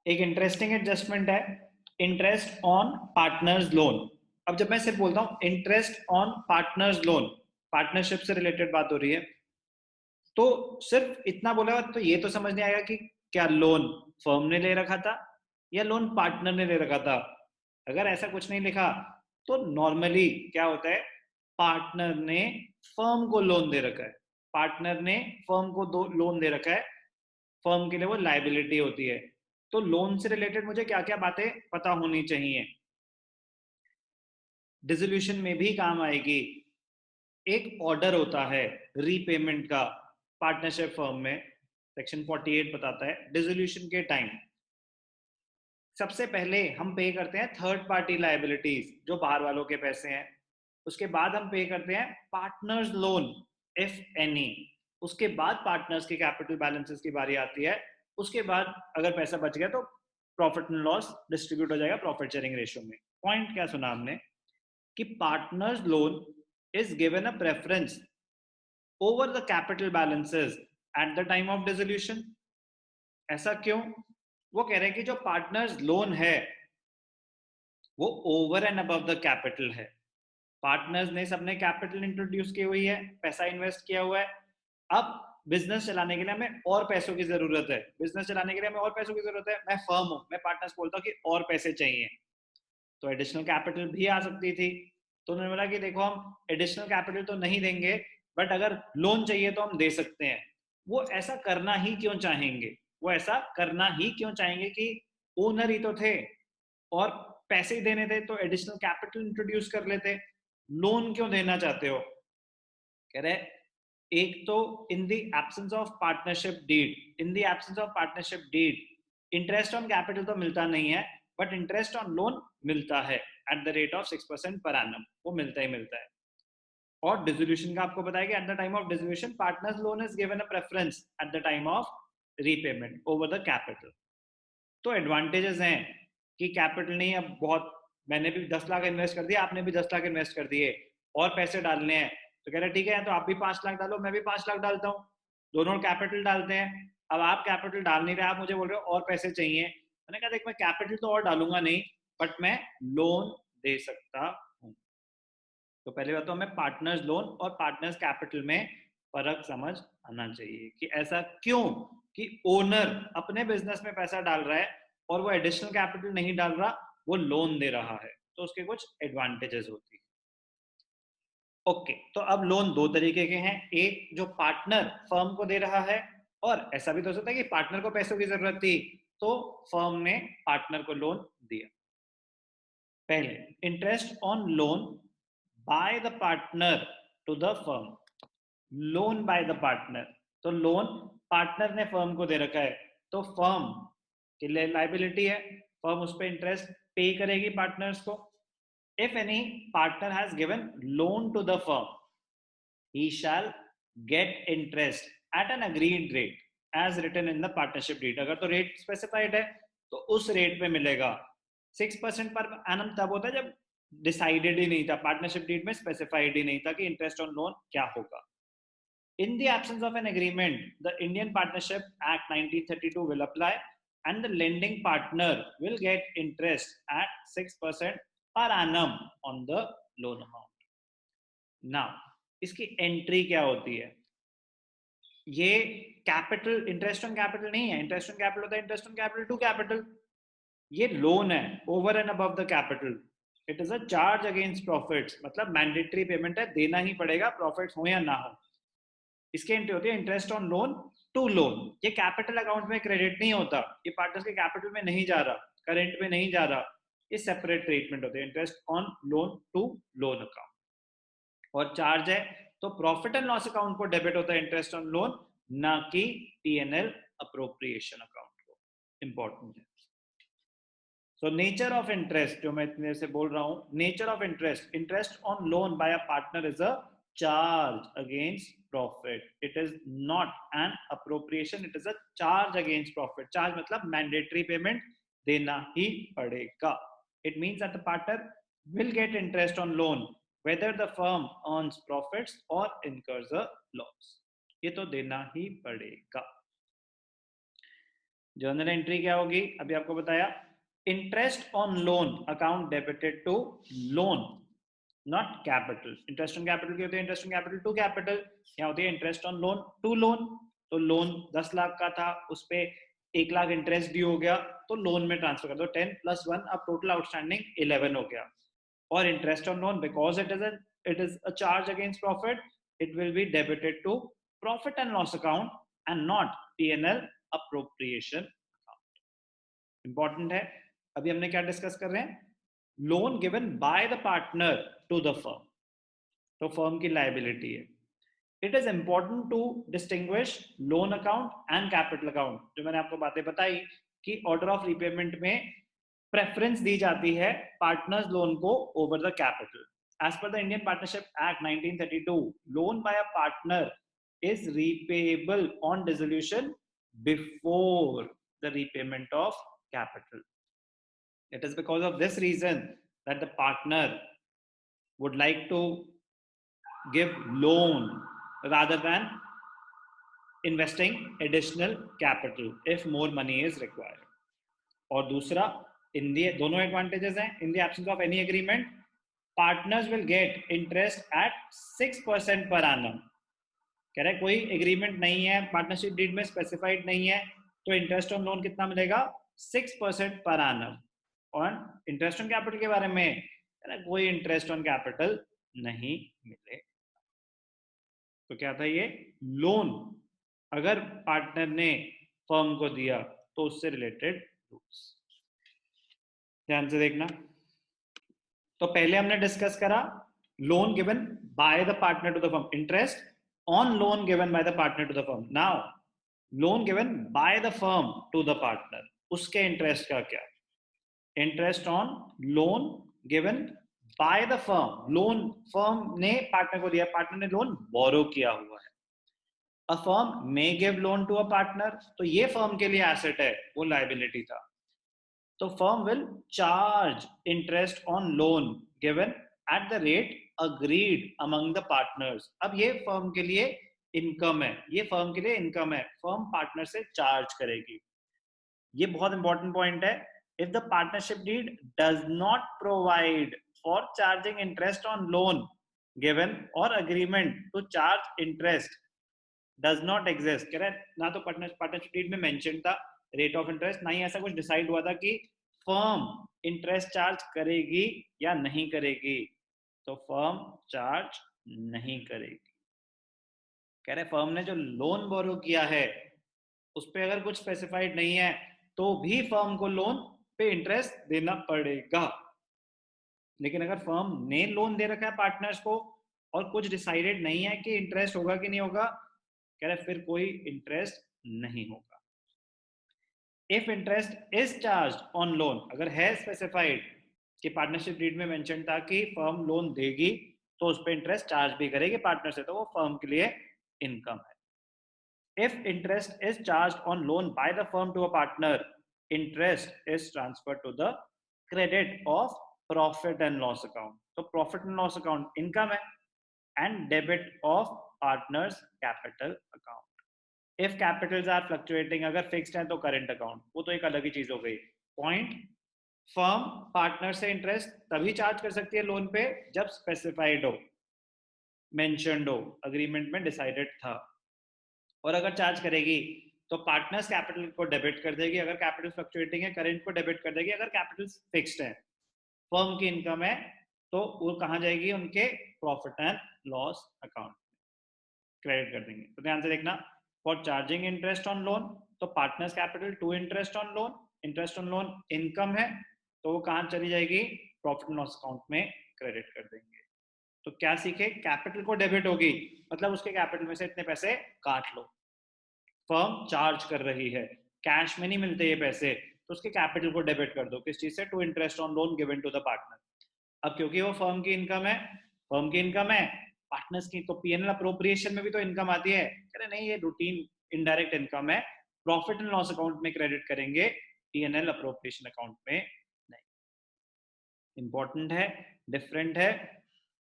एक interesting adjustment है interest on partners loan. अब जब मैं सिर्फ बोलता हूं interest on partners loan, partnership से रिलेटेड बात हो रही है, तो सिर्फ इतना बोला तो ये तो समझ नहीं आएगा कि क्या लोन फर्म ने ले रखा था या लोन पार्टनर ने ले रखा था। अगर ऐसा कुछ नहीं लिखा तो नॉर्मली क्या होता है, पार्टनर ने फर्म को लोन दे रखा है, पार्टनर ने फर्म को दो लोन दे रखा है, फर्म के लिए वो लाइबिलिटी होती है। तो लोन से रिलेटेड मुझे क्या क्या बातें पता होनी चाहिए, डिसोल्यूशन में भी काम आएगी। एक ऑर्डर होता है रीपेमेंट का पार्टनरशिप फर्म में, सेक्शन 48 बताता है डिसोल्यूशन के टाइम सबसे पहले हम पे करते हैं थर्ड पार्टी लाइबिलिटीज, जो बाहर वालों के पैसे हैं। उसके बाद हम पे करते हैं पार्टनर्स लोन इफ एनी। उसके बाद पार्टनर्स के कैपिटल बैलेंसेस की बारी आती है। उसके बाद अगर पैसा बच गया तो प्रॉफिट एंड लॉस डिस्ट्रीब्यूट हो जाएगा प्रॉफिट शेयरिंग रेशियो में। पॉइंट क्या सुना हमने कि partners loan is given a preference over the capital balances at the time of dissolution. ऐसा क्यों? वो कह रहे हैं कि जो पार्टनर्स लोन है वो over and above the capital है। पार्टनर्स ने सबने कैपिटल इंट्रोड्यूस की हुई है, पैसा इन्वेस्ट किया हुआ है। अब बिजनेस चलाने के लिए हमें और पैसों की जरूरत है, बिजनेस चलाने के लिए हमें और पैसों की जरूरत है। मैं फर्म हूं, मैं पार्टनर्स बोलता हूँ कि और पैसे चाहिए, तो एडिशनल कैपिटल भी आ सकती थी। तो उन्होंने बोला कि देखो हम एडिशनल कैपिटल तो नहीं देंगे, बट अगर लोन चाहिए तो हम दे सकते हैं। वो ऐसा करना ही क्यों चाहेंगे, वो ऐसा करना ही क्यों चाहेंगे कि ओनर ही तो थे और पैसे ही देने थे तो एडिशनल कैपिटल इंट्रोड्यूस कर लेते। लोन क्यों देना चाहते हो? कह रहे एक तो in the absence of partnership deed, in the absence of partnership deed interest on capital तो मिलता नहीं है, बट इंटरेस्ट ऑन लोन मिलता है at the rate of 6% per annum, वो मिलता ही मिलता है। और डिसोल्यूशन का आपको बताया कि at the time of dissolution partners loan is given a preference at the time of repayment over the capital. तो एडवांटेजेस हैं कि कैपिटल नहीं, अब बहुत, मैंने भी 10 लाख इन्वेस्ट कर दिया, आपने भी 10 लाख इन्वेस्ट कर दिए और पैसे डालने हैं, तो कह रहे ठीक है तो आप भी 5 लाख डालो, मैं भी 5 लाख डालता हूँ, दोनों कैपिटल डालते हैं। अब आप कैपिटल डाल नहीं रहे, आप मुझे बोल रहे हो और पैसे चाहिए। मैंने कहा देख मैं कैपिटल तो और डालूंगा नहीं, बट मैं लोन दे सकता हूँ। तो पहले बात तो हमें पार्टनर्स लोन और पार्टनर्स कैपिटल में फर्क समझ आना चाहिए कि ऐसा क्यों कि ओनर अपने बिजनेस में पैसा डाल रहा है और वो एडिशनल कैपिटल नहीं डाल रहा, वो लोन दे रहा है, तो उसके कुछ एडवांटेजेस होती है। ओके, तो अब लोन दो तरीके के हैं, एक जो पार्टनर फर्म को दे रहा है, और ऐसा भी तो हो सकता है कि पार्टनर को पैसों की जरूरत थी तो फर्म ने पार्टनर को लोन दिया। पहले interest on loan by the partner to the firm, loan by the partner, तो लोन पार्टनर ने फर्म को दे रखा है तो फर्म के लिए लाइबिलिटी है, फर्म उस पर इंटरेस्ट पे करेगी पार्टनर्स को। If any partner has given loan to the firm he shall get interest at an agreed rate as written in the partnership deed। अगर तो रेट स्पेसिफाइड है तो उस रेट पे मिलेगा। 6% पर एनम तब होता है जब डिसाइडेड ही नहीं था, पार्टनरशिप डीड में स्पेसिफाइड ही नहीं था कि इंटरेस्ट ऑन लोन क्या होगा। In the absence of an agreement, the Indian Partnership Act 1932 will apply and the lending partner will get interest at 6% per annum on the loan amount। Now, इसकी entry क्या होती है? ये capital, interest on capital नहीं है, interest on capital होता है interest on capital to capital. ये लोन है over and above the capital, it is a charge against profits, मतलब मैंडेटरी पेमेंट है, देना ही पड़ेगा प्रॉफिट्स हो या ना हो। इसकी एंट्री होती है interest on loan to loan. ये कैपिटल अकाउंट में क्रेडिट नहीं होता, ये पार्टनर्स के कैपिटल में नहीं जा रहा, करेंट में नहीं जा रहा, ये सेपरेट ट्रीटमेंट होती है interest on loan to loan account. और चार्ज है तो प्रॉफिट एंड लॉस अकाउंट को डेबिट होता है इंटरेस्ट ऑन लोन, ना कि पीएनएल अप्रोप्रिएशन अकाउंट को। इंपॉर्टेंट है। सो नेचर ऑफ इंटरेस्ट, जो मैं इतने से बोल रहा हूं, nature of interest, interest on loan bye a partner is a charge against profit, it is not an appropriation, it is a charge against profit। charge मतलब mandatory payment देना ही पड़ेगा। it means that the partner will get interest on loan whether the firm earns profits or incurs a loss. ये तो देना ही पड़ेगा. Journal entry क्या होगी, अभी आपको बताया. Interest on loan account debited to loan, not capital. Interest on capital क्या होती है, interest on capital to capital. यहाँ होती है interest on loan to loan. तो लोन 10 लाख का था, उस पे 1 लाख इंटरेस्ट ड्यू हो गया, तो लोन में ट्रांसफर कर दो. 10 + 1, अब टोटल आउटस्टैंडिंग 11 हो गया. और interest on loan, because it is a charge against profit, it will be debited to profit and loss account and not P&L appropriation account. Important है. अभी हमने क्या डिस्कस कर रहे हैं, loan given by the partner to the firm, तो firm की liability है. It is important to distinguish loan account and capital account. जो मैंने आपको बातें बताई कि ऑर्डर ऑफ रीपेमेंट में प्रेफरेंस दी जाती है पार्टनर्स लोन को over the capital. As per the Indian Partnership Act 1932, loan by a partner is repayable on dissolution before the repayment of capital. It is because of this reason that the partner would like to give loan rather than investing additional capital if more money is required. और दूसरा, in the दोनों advantages हैं. In the absence of any agreement, partners will get interest at 6% per annum. कह रहे कोई agreement नहीं है, partnership deed में स्पेसिफाइड नहीं है, तो इंटरेस्ट ऑन लोन कितना मिलेगा, 6% पर annum. और इंटरेस्ट ऑन कैपिटल के बारे में कोई इंटरेस्ट ऑन कैपिटल नहीं मिले. तो क्या था ये, लोन अगर पार्टनर ने फर्म को दिया तो उससे रिलेटेड रूल्स. ध्यान से देखना. तो पहले हमने डिस्कस करा loan given by the partner to the firm, interest on loan given by the partner to the firm. Now loan given by the firm to the partner, उसके इंटरेस्ट का क्या, interest on loan given by the firm. Loan firm ने partner को दिया, partner ने loan borrow किया हुआ है. A firm may give loan to a partner, तो ये फर्म के लिए एसेट है, वो लायबिलिटी था. तो firm will charge interest on loan given at the rate agreed among the partners. अब ये फर्म के लिए इनकम है, ये फर्म के लिए इनकम है, फर्म पार्टनर से चार्ज करेगी. ये बहुत इंपॉर्टेंट पॉइंट है. If the partnership deed does not provide for charging interest on loan given और agreement to charge interest does not exist. कह रहे ना तो पार्टनरशिप डीड में मेंशन था रेट ऑफ इंटरेस्ट, ना ही ऐसा कुछ डिसाइड हुआ था कि फर्म इंटरेस्ट चार्ज करेगी या नहीं करेगी. तो फर्म चार्ज नहीं करेगी. कह रहे फर्म ने जो लोन बोरो किया है उस पे अगर कुछ स्पेसिफाइड नहीं है तो भी फर्म को लोन पे इंटरेस्ट देना पड़ेगा. लेकिन अगर फर्म ने लोन दे रखा है पार्टनर्स को और कुछ डिसाइडेड नहीं है कि इंटरेस्ट होगा कि नहीं होगा, कह रहे फिर कोई इंटरेस्ट नहीं होगा. If interest is charge on loan, अगर है स्पेसिफाइड कि पार्टनरशिप डीड में मेंशन था कि फर्म लोन देगी तो उस पर इंटरेस्ट चार्ज भी करेगी पार्टनर से, तो वो फर्म के लिए इनकम है. If interest is charged on loan by the firm to a partner, interest is transferred to the credit of profit and loss account. So profit and loss account income है and debit of partners capital account. If capitals are fluctuating, अगर fixed है तो current account, वो तो एक अलग ही चीज हो गई. Point, firm partner से interest तभी charge कर सकती है लोन पे जब specified हो, mentioned हो, agreement में decided था. और अगर चार्ज करेगी तो पार्टनर्स कैपिटल को डेबिट कर देगी, अगर कैपिटल फ्लक्चुएटिंग है करेंट को डेबिट कर देगी, अगर कैपिटल फिक्स्ड है फर्म की इनकम है तो वो कहां जाएगी, उनके profit and loss account credit कर देंगे. तो ध्यान से देखना, for charging interest on loan तो partners capital to interest on loan, interest on loan income है तो वो कहां चली जाएगी, प्रॉफिट एंड लॉस अकाउंट में क्रेडिट कर देंगे. तो क्या सीखे, कैपिटल को डेबिट होगी मतलब उसके कैपिटल में से इतने पैसे काट लो. फर्म चार्ज कर रही है, कैश में नहीं मिलते ये पैसे, तो उसके कैपिटल को डेबिट कर दो. किस चीज से, to interest on loan given to the partner. अब क्योंकि वो फर्म की इनकम है, फर्म की इनकम है, पार्टनर्स की तो पीएनएल अप्रोप्रिएशन में भी तो इनकम आती है. कह रहे नहीं, ये रूटीन इनडायरेक्ट इनकम है, प्रॉफिट एंड लॉस अकाउंट में क्रेडिट करेंगे, पीएनएल अप्रोप्रिएशन अकाउंट में नहीं. इंपॉर्टेंट है, डिफरेंट है.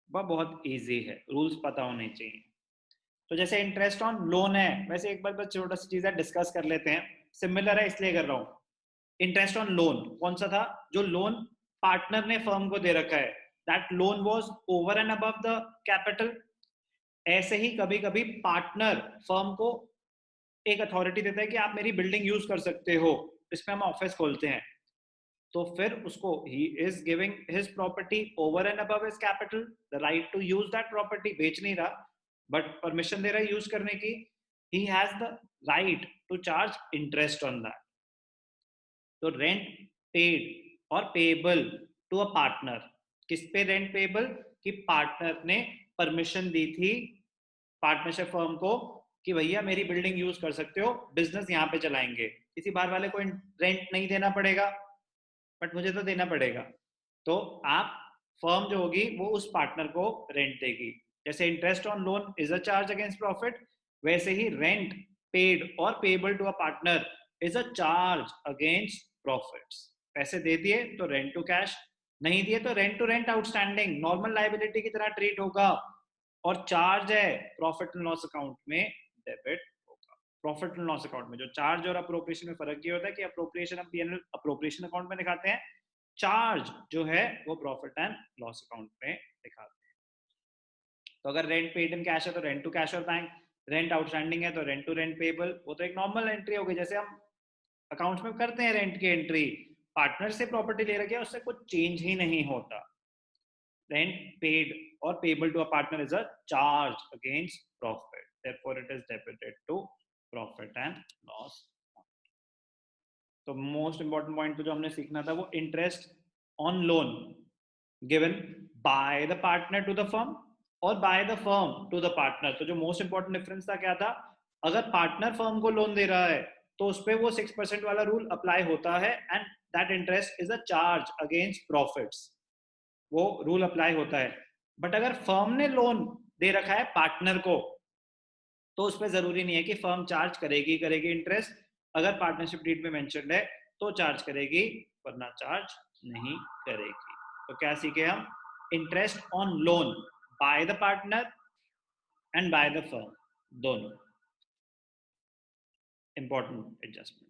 वह बहुत इजी है, रूल्स पता होने चाहिए। तो जैसे इंटरेस्ट ऑन लोन है, वैसे एक बार बस छोटा सी चीज है, डिस्कस कर लेते हैं, सिमिलर है इसलिए कर रहा हूँ। इंटरेस्ट ऑन लोन कौन सा था? जो लोन पार्टनर ने फर्म को दे रखा है, that loan was over and above the capital. ऐसे ही कभी कभी पार्टनर फर्म को एक अथॉरिटी देता है कि आप मेरी बिल्डिंग यूज कर सकते हो, इसमें हम ऑफिस खोलते हैं, तो फिर उसको he is giving his property over and above his capital, the right to use that property, बेच नहीं रहा बट परमिशन दे रहा है यूज करने की, he has the right to charge interest on that. तो रेंट पेड और पेएबल टू अ पार्टनर, किस पे रेंट पेएबल? कि पार्टनर ने परमिशन दी थी पार्टनरशिप फर्म को कि भैया मेरी बिल्डिंग यूज कर सकते हो, बिजनेस यहाँ पे चलाएंगे, किसी बाहर वाले को रेंट नहीं देना पड़ेगा, बट मुझे तो देना पड़ेगा। तो आप फर्म जो होगी वो उस पार्टनर को रेंट देगी। जैसे interest on loan is a charge against profit, वैसे ही रेंट पेड और payable to a partner is a charge against profits. पैसे दे दिए तो रेंट टू कैश, नहीं दिए तो rent to rent outstanding, normal liability की तरह ट्रीट होगा, और चार्ज है प्रॉफिट एंड लॉस अकाउंट में डेबिट होगा। प्रॉफिट एंड लॉस अकाउंट में जो चार्ज और अप्रोप्रिएशन में फर्क ये होता है कि अप्रोप्रिएशन हम पीएनएल अप्रोप्रिएशन अकाउंट में दिखाते हैं, चार्ज जो है वो प्रॉफिट एंड लॉस अकाउंट में दिखाते हैं। तो अगर रेंट पेड इन कैश है तो रेंट टू कैश और बैंक, रेंट आउटस्टैंडिंग है तो रेंट टू रेंट पेएबल, वो तो एक नॉर्मल एंट्री होगी जैसे हम अकाउंट्स में करते हैं रेंट की एंट्री। पार्टनर से प्रॉपर्टी ले रखी है उससे कुछ चेंज ही नहीं होता। Rent paid or payable to a partner is a charge against profit, therefore it is debited to profit and loss। तो मोस्ट इंपॉर्टेंट पॉइंट तो जो हमने सीखना था वो interest on loan given by the partner to the firm और by the firm to the partner. तो जो मोस्ट इंपॉर्टेंट डिफरेंस था क्या था? अगर पार्टनर फर्म को लोन दे रहा है तो उस पर वो 6% वाला रूल अप्लाई होता है, and that interest is a charge against profits, वो रूल अप्लाई होता है। बट अगर फर्म ने लोन दे रखा है पार्टनर को तो उस पर जरूरी नहीं है कि फर्म चार्ज करेगी करेगी इंटरेस्ट, अगर पार्टनरशिप डीड में मेंशन्ड है तो चार्ज करेगी, वरना चार्ज नहीं करेगी। तो क्या सीखे हम? Interest on loan by the partner and bye the firm, दोनों इंपॉर्टेंट एडजस्टमेंट।